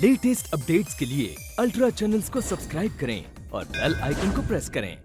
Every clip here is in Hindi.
लेटेस्ट अपडेट्स के लिए अल्ट्रा चैनल्स को सब्सक्राइब करें और बेल आइकन को प्रेस करें।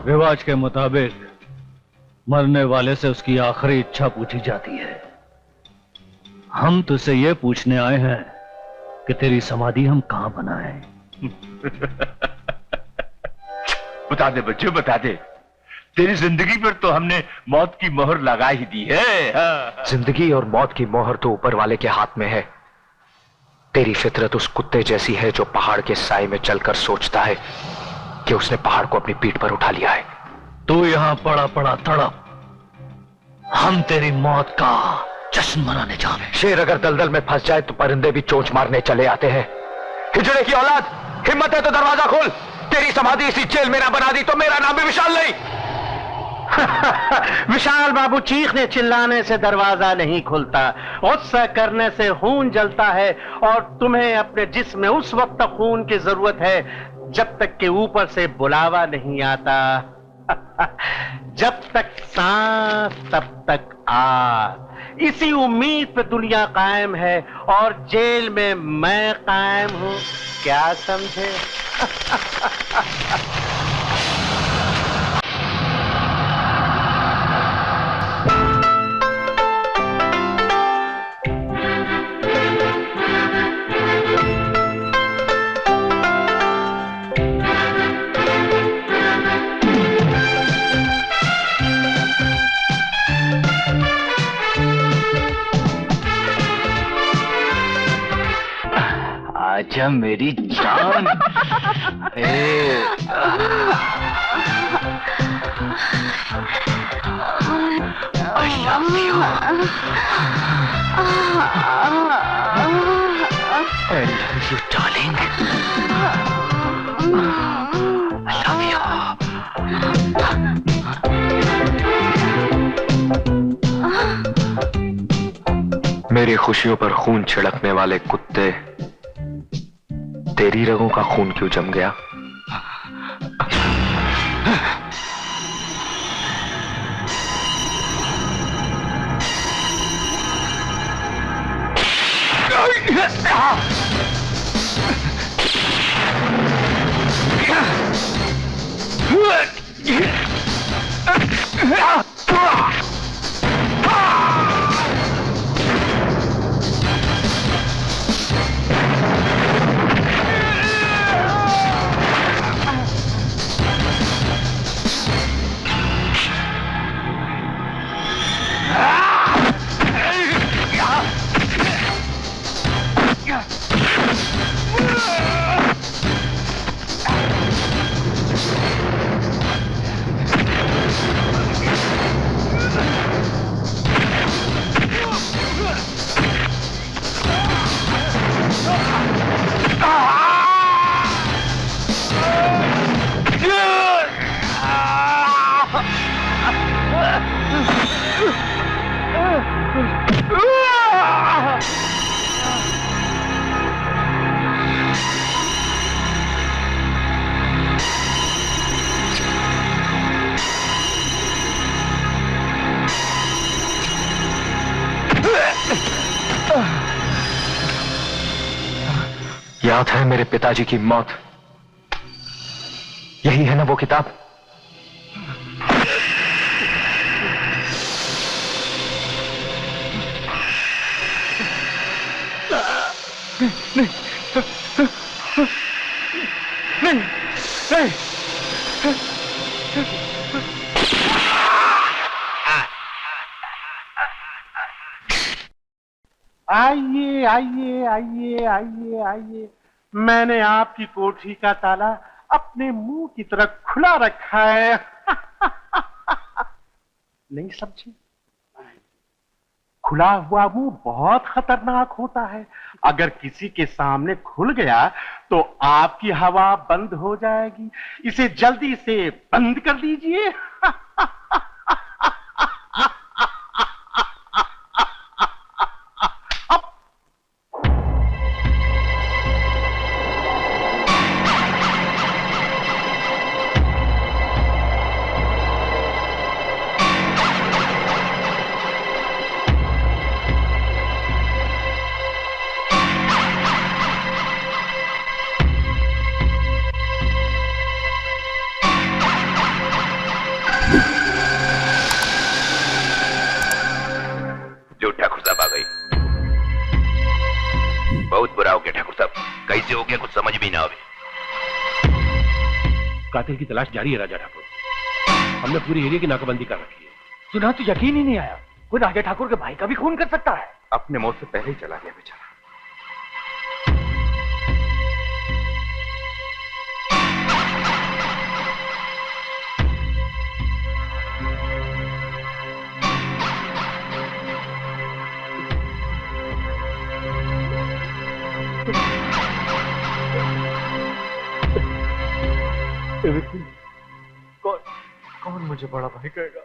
रिवाज के मुताबिक मरने वाले से उसकी आखिरी इच्छा पूछी जाती है। हम तुझसे ये पूछने आए हैं कि तेरी समाधि हम कहां बनाएं? बता दे बच्चे, बता दे। तेरी जिंदगी पर तो हमने मौत की मोहर लगा ही दी है। हाँ। जिंदगी और मौत की मोहर तो ऊपर वाले के हाथ में है। तेरी फितरत उस कुत्ते जैसी है जो पहाड़ के साए में चलकर सोचता है कि उसने पहाड़ को अपनी पीठ पर उठा लिया है। तू यहां पड़ा पड़ा तड़प, हम तेरी मौत का जश्न मनाने जा रहे हैं। शेर अगर दलदल में फंस जाए तो परिंदे भी चोंच मारने चले आते हैं। हिजड़े की औलाद, हिम्मत है तो दरवाजा खोल। तेरी समाधि इसी जेल में ना बना दी तो मेरा नाम भी विशाल नहीं। विशाल बाबू, चीखने चिल्लाने से दरवाजा नहीं खुलता, गुस्सा करने से खून जलता है और तुम्हें अपने जिस्म में उस वक्त तक खून की जरूरत है जब तक कि ऊपर से बुलावा नहीं आता। जब तक सांस तब तक आग। इसी उम्मीद पे दुनिया कायम है और जेल में मैं कायम हूं, क्या समझे? आजा मेरी जान। I love you. I love you, darling. I love you. मेरी खुशियों पर खून छिड़कने वाले कुत्ते, तेरी रगों का खून क्यों जम गया? याद है मेरे पिताजी की मौत? यही है ना वो किताब? नहीं, नहीं। आइए आइए आइए आइए आइए, मैंने आपकी कोठरी का ताला अपने मुंह की तरफ खुला रखा है। नहीं समझे? खुला हुआ मुंह बहुत खतरनाक होता है। अगर किसी के सामने खुल गया तो आपकी हवा बंद हो जाएगी। इसे जल्दी से बंद कर दीजिए। जो ठाकुर साहब आ गई। बहुत बुरा हो गया ठाकुर साहब, कैसे हो गया कुछ समझ भी ना आवे। कातिल की तलाश जारी है राजा ठाकुर। हमने पूरी एरिया की नाकाबंदी कर रखी है। सुना तो यकीन ही नहीं आया, कोई राजा ठाकुर के भाई का भी खून कर सकता है। अपने मौत से पहले ही चला गया बेचारा। कौन मुझे बड़ा भाई कहेगा?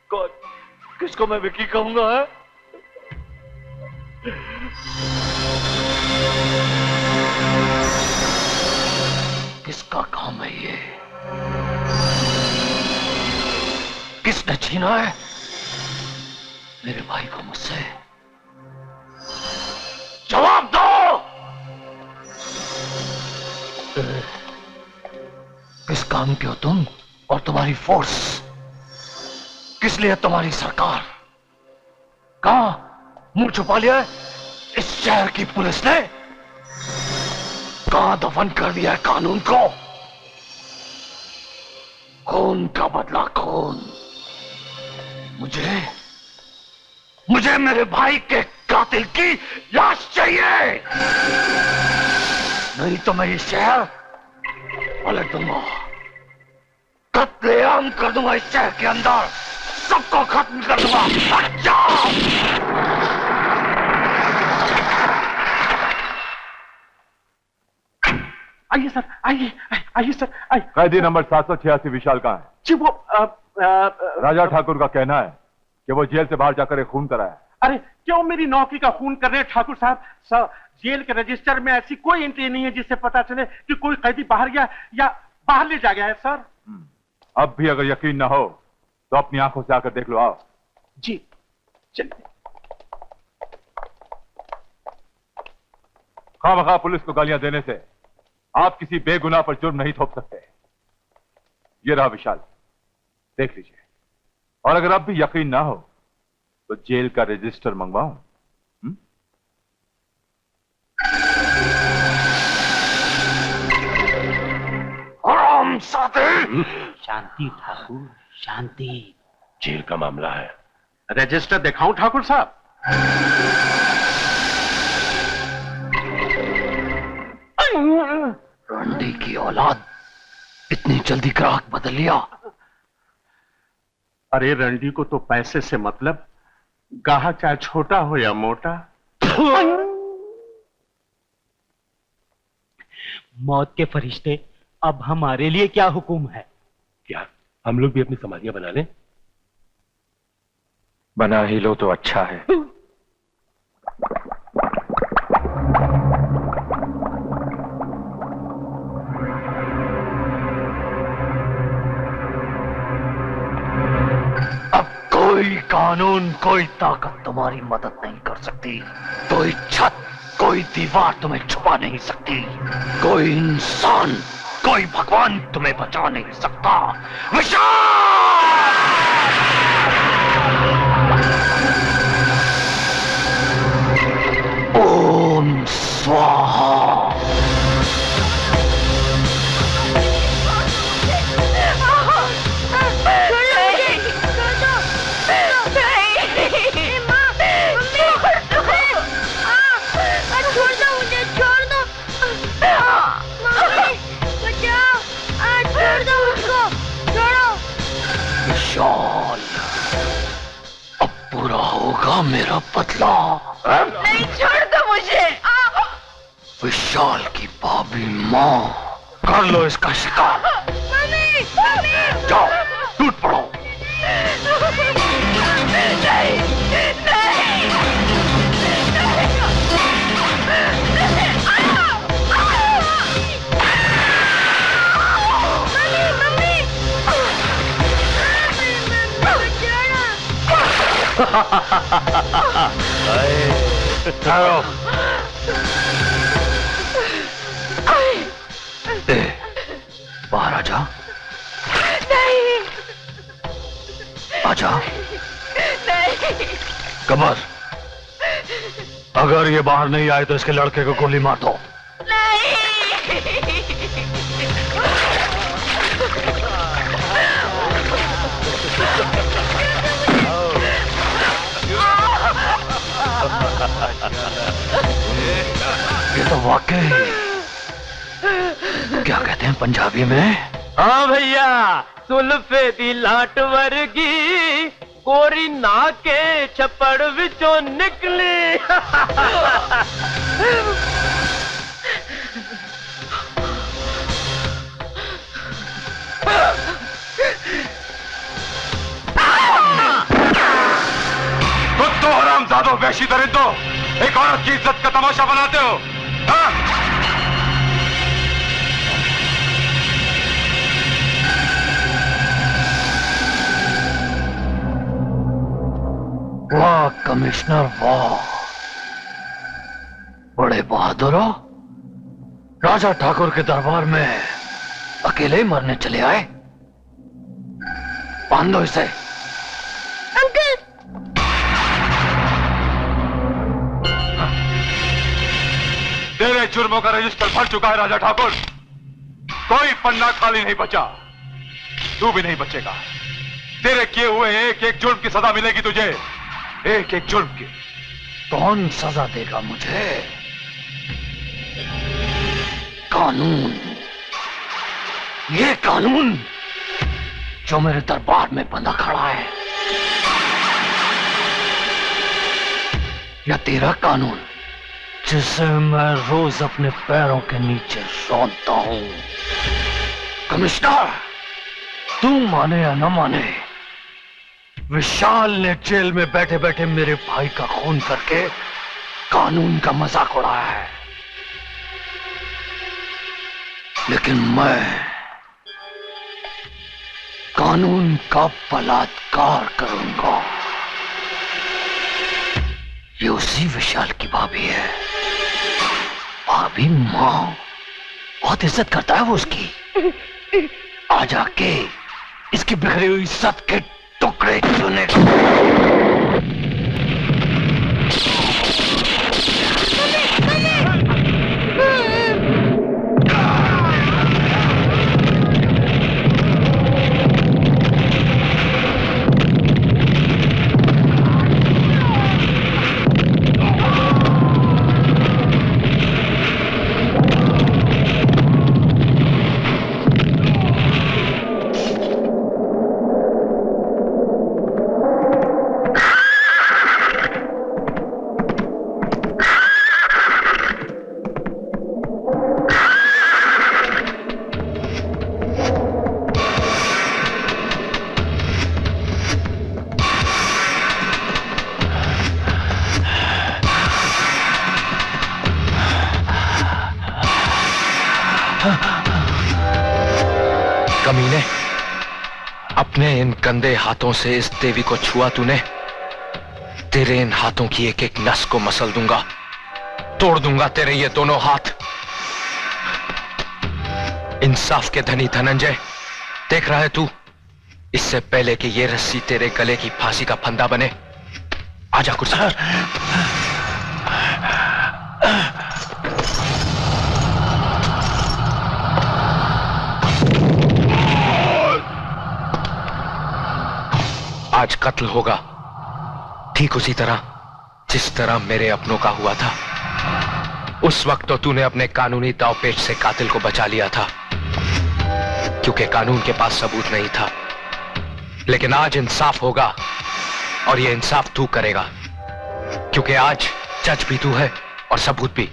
कौन, किसको मैं विकी कहूंगा? है किसका काम है ये? किसने छीना है मेरे भाई को मुझसे? जवाब दो। किस काम के हो तुम और तुम्हारी फोर्स? किस लिए तुम्हारी सरकार? कहां मुंह छुपा लिया है इस शहर की पुलिस ने? कहां दफन कर दिया है कानून को? खून का बदला खून। मुझे मेरे भाई के कातिल की लाश चाहिए, नहीं तो मैं ये शहर पलट दूंगा, कत्लेआम कर दूंगा। इस शहर के अंदर सबको खत्म कर दूंगा। हट जाओ। आइए सर, आइए सर, आइए। कैदी नंबर 786 विशाल कहाँ है? जी वो राजा ठाकुर का कहना है कि वो जेल से बाहर जाकर एक खून कराया। अरे क्यों मेरी नौकरी का खून कर रहे हैं ठाकुर साहब? सर जेल के रजिस्टर में ऐसी कोई एंट्री नहीं है जिससे पता चले कि कोई कैदी बाहर गया या बाहर ले जा गया है सर। अब भी अगर यकीन ना हो तो अपनी आंखों से आकर देख लो। आओ। जी चलिए। खामखा पुलिस को गालियां देने से आप किसी बेगुनाह पर जुर्म नहीं थोप सकते। ये रहा विशाल, देख लीजिए। और अगर अब भी यकीन ना हो तो जेल का रजिस्टर मंगवाऊं? शांति ठाकुर, शांति। जेल का मामला है। रजिस्टर दिखाऊं ठाकुर साहब? रंडी की औलाद इतनी जल्दी ग्राहक बदल लिया। अरे रंडी को तो पैसे से मतलब, गाहक चाहे छोटा हो या मोटा। मौत के फरिश्ते, अब हमारे लिए क्या हुक्म है? क्या हम लोग भी अपनी समाधियां बना लें? बना ही लो तो अच्छा है। अब कोई कानून, कोई ताकत तुम्हारी मदद नहीं कर सकती। कोई छत, कोई दीवार तुम्हें छुपा नहीं सकती। कोई इंसान, कोई भगवान तुम्हें बचा नहीं सकता। ओम स्वाहा। विशाल पूरा होगा मेरा बदला। नहीं, छोड़ दो मुझे। विशाल की भाभी माँ, कर लो इसका शिकार। Mummy, mummy. जाओ, टूट पड़ो। नहीं, नहीं, ठहरो। बाहर आजा। नहीं, आजा। नहीं। कमर, अगर ये बाहर नहीं आए तो इसके लड़के को गोली मार दो। ये तो वाकई, क्या कहते हैं पंजाबी में? हाँ भैया, सुल्फे दी लाट वर्गी गोरी ना के छपड़ विचों निकली। कुत्तो हरामजादों, वैशी दरिंदों, एक औरत की इज्जत का तमाशा बनाते हो, हाँ? वाह कमिश्नर, वाह, बड़े बहादुर हो। राजा ठाकुर के दरबार में अकेले ही मरने चले आए। बांध दो इसे। अंकल। तेरे जुर्मों का रजिस्टर भर चुका है राजा ठाकुर, कोई पन्ना खाली नहीं बचा, तू भी नहीं बचेगा। तेरे किए हुए एक एक जुर्म की सजा मिलेगी तुझे, एक एक जुर्म की। कौन सजा देगा मुझे? कानून, ये कानून जो मेरे दरबार में बंधा खड़ा है, या तेरा कानून जिसे मैं रोज अपने पैरों के नीचे रौंदता हूं। कमिश्नर, तू माने या न माने, विशाल ने जेल में बैठे बैठे मेरे भाई का खून करके कानून का मजाक उड़ाया है, लेकिन मैं कानून का बलात्कार करूंगा। ये उसी विशाल की भाभी है, भाभी माँ, बहुत इज्जत करता है वो उसकी। आ जाके इसकी बिखरी हुई इज्जत के टुकड़े चुने। कमीने, अपने इन गंदे हाथों से इस देवी को छुआ तूने, तेरे इन हाथों की एक एक नस को मसल दूंगा, तोड़ दूंगा तेरे ये दोनों हाथ। इंसाफ के धनी धनंजय, देख रहा है तू, इससे पहले कि ये रस्सी तेरे गले की फांसी का फंदा बने, आजा कुर्सी पर। आज कत्ल होगा, ठीक उसी तरह जिस तरह मेरे अपनों का हुआ था। उस वक्त तो तूने अपने कानूनी दांवपेच से कातिल को बचा लिया था, क्योंकि कानून के पास सबूत नहीं था। लेकिन आज इंसाफ होगा, और ये इंसाफ तू करेगा, क्योंकि आज जज भी तू है और सबूत भी।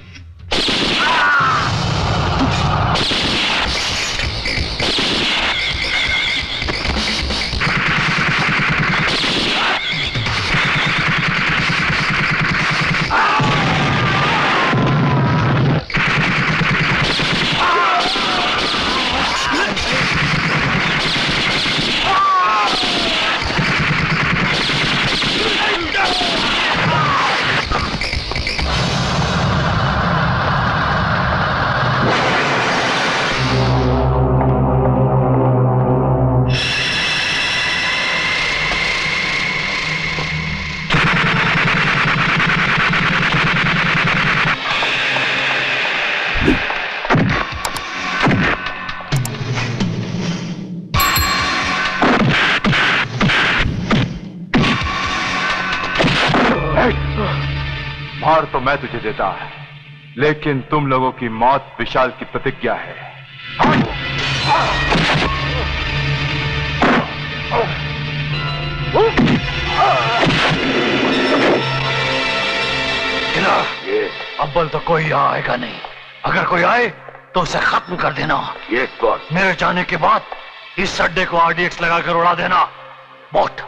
मार तो मैं तुझे देता, लेकिन तुम लोगों की मौत विशाल की प्रतिज्ञा है। अव्वल तो कोई यहाँ आएगा नहीं, अगर कोई आए तो उसे खत्म कर देना। मेरे जाने के बाद इस अड्डे को RDX लगाकर उड़ा देना। वोट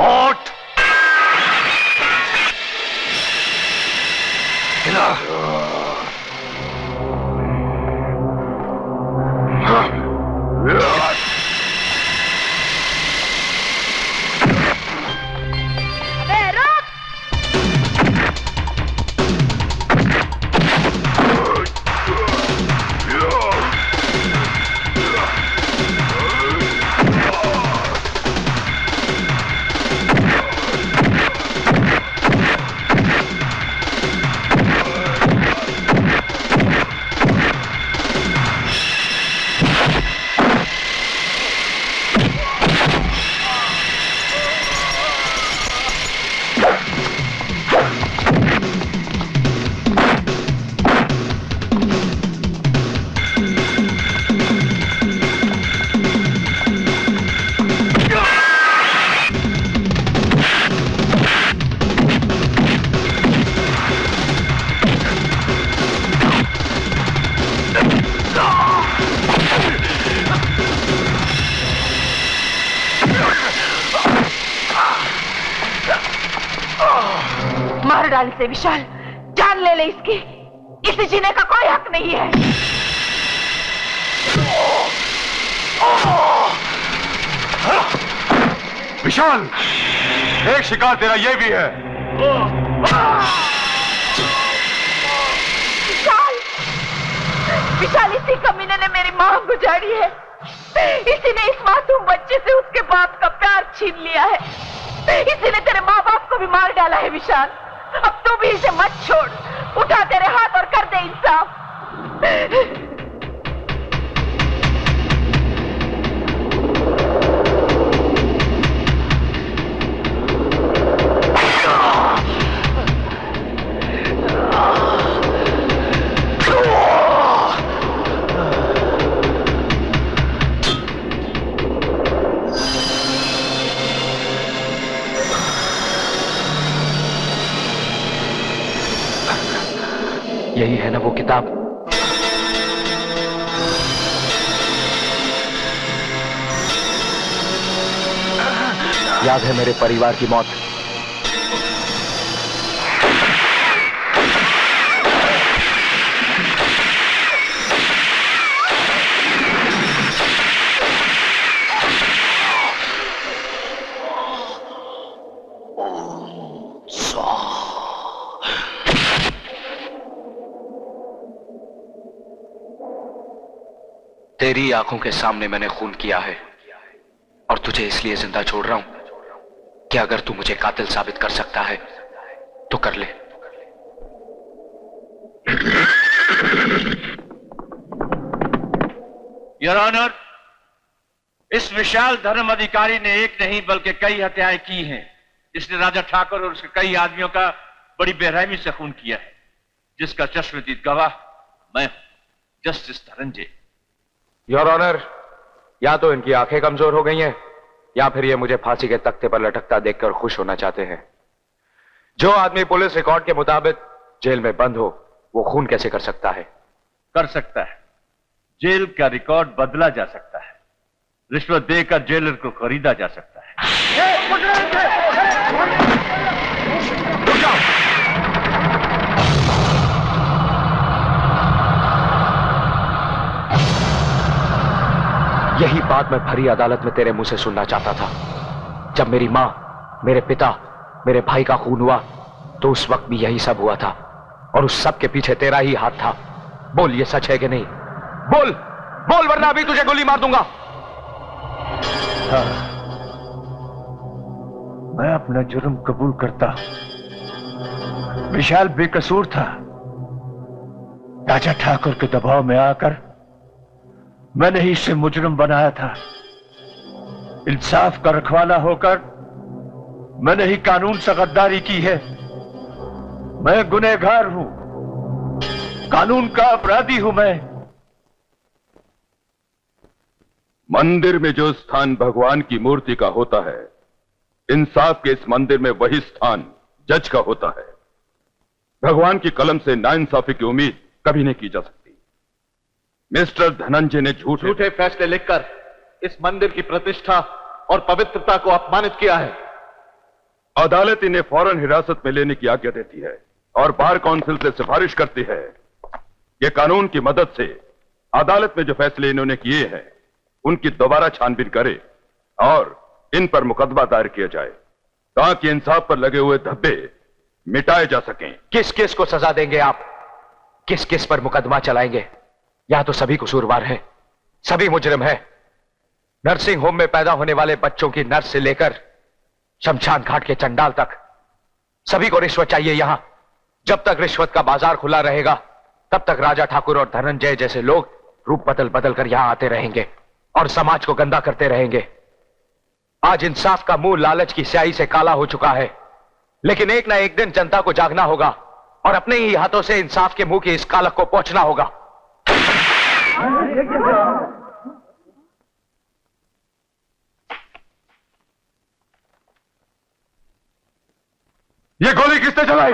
वोट से विशाल, जान ले ले इसकी, इसे जीने का कोई हक नहीं है। विशाल, एक शिकार तेरा ये भी है। विशाल, विशाल, इसी कमीने ने मेरी मां गुजारी है। इसी ने इस मासूम बच्चे से उसके बाप का प्यार छीन लिया है। इसी ने तेरे माँ बाप को भी मार डाला है। विशाल, अब तू भी इसे मत छोड़, उठा तेरे हाथ और कर दे इंसाफ। यही है ना वो किताब? याद है मेरे परिवार की मौत? तेरी आंखों के सामने मैंने खून किया है और तुझे इसलिए जिंदा छोड़ रहा हूं कि अगर तू मुझे कातिल साबित कर सकता है तो कर ले। योर ऑनर, इस विशाल धर्म अधिकारी ने एक नहीं बल्कि कई हत्याएं की हैं। इसने राजा ठाकुर और उसके कई आदमियों का बड़ी बेरहमी से खून किया है, जिसका चश्मदीद गवाह मैं जस्टिस धनंजय। योर ऑनर, या तो इनकी आंखें कमजोर हो गई हैं या फिर ये मुझे फांसी के तख्ते पर लटकता देखकर खुश होना चाहते हैं? जो आदमी पुलिस रिकॉर्ड के मुताबिक जेल में बंद हो, वो खून कैसे कर सकता है? कर सकता है। जेल का रिकॉर्ड बदला जा सकता है, रिश्वत देकर जेलर को खरीदा जा सकता है। रुक जाओ। यही बात मैं भरी अदालत में तेरे मुंह से सुनना चाहता था। जब मेरी मां, मेरे पिता, मेरे भाई का खून हुआ तो उस वक्त भी यही सब हुआ था, और उस सब के पीछे तेरा ही हाथ था। बोल, ये सच है कि नहीं? बोल बोल, वरना अभी तुझे गोली मार दूंगा। हाँ, मैं अपना जुर्म कबूल करता हूं। विशाल बेकसूर था। राजा ठाकुर के दबाव में आकर मैंने ही इसे मुजरिम बनाया था। इंसाफ का रखवाला होकर मैंने ही कानून से गद्दारी की है। मैं गुनहगार हूं, कानून का अपराधी हूं मैं। मंदिर में जो स्थान भगवान की मूर्ति का होता है, इंसाफ के इस मंदिर में वही स्थान जज का होता है। भगवान की कलम से नाइंसाफी की उम्मीद कभी नहीं की जा सकती। मिस्टर धनंजय ने झूठे फैसले लिखकर इस मंदिर की प्रतिष्ठा और पवित्रता को अपमानित किया है। अदालत इन्हें फौरन हिरासत में लेने की आज्ञा देती है और बार काउंसिल से सिफारिश करती है कि कानून की मदद से अदालत में जो फैसले इन्होंने किए हैं उनकी दोबारा छानबीन करे और इन पर मुकदमा दायर किया जाए, ताकि इंसाफ पर लगे हुए धब्बे मिटाए जा सकें। किस किस को सजा देंगे आप? किस किस पर मुकदमा चलाएंगे? यहां तो सभी कसूरवार हैं, सभी मुजरिम हैं। नर्सिंग होम में पैदा होने वाले बच्चों की नर्स से लेकर शमशान घाट के चंडाल तक सभी को रिश्वत चाहिए यहां। जब तक रिश्वत का बाजार खुला रहेगा तब तक राजा ठाकुर और धनंजय जैसे लोग रूप बदल बदल कर यहां आते रहेंगे और समाज को गंदा करते रहेंगे। आज इंसाफ का मुंह लालच की स्याही से काला हो चुका है, लेकिन एक ना एक दिन जनता को जागना होगा और अपने ही हाथों से इंसाफ के मुंह की इस कालक को पोंछना होगा। ये गोली किसने चलाई?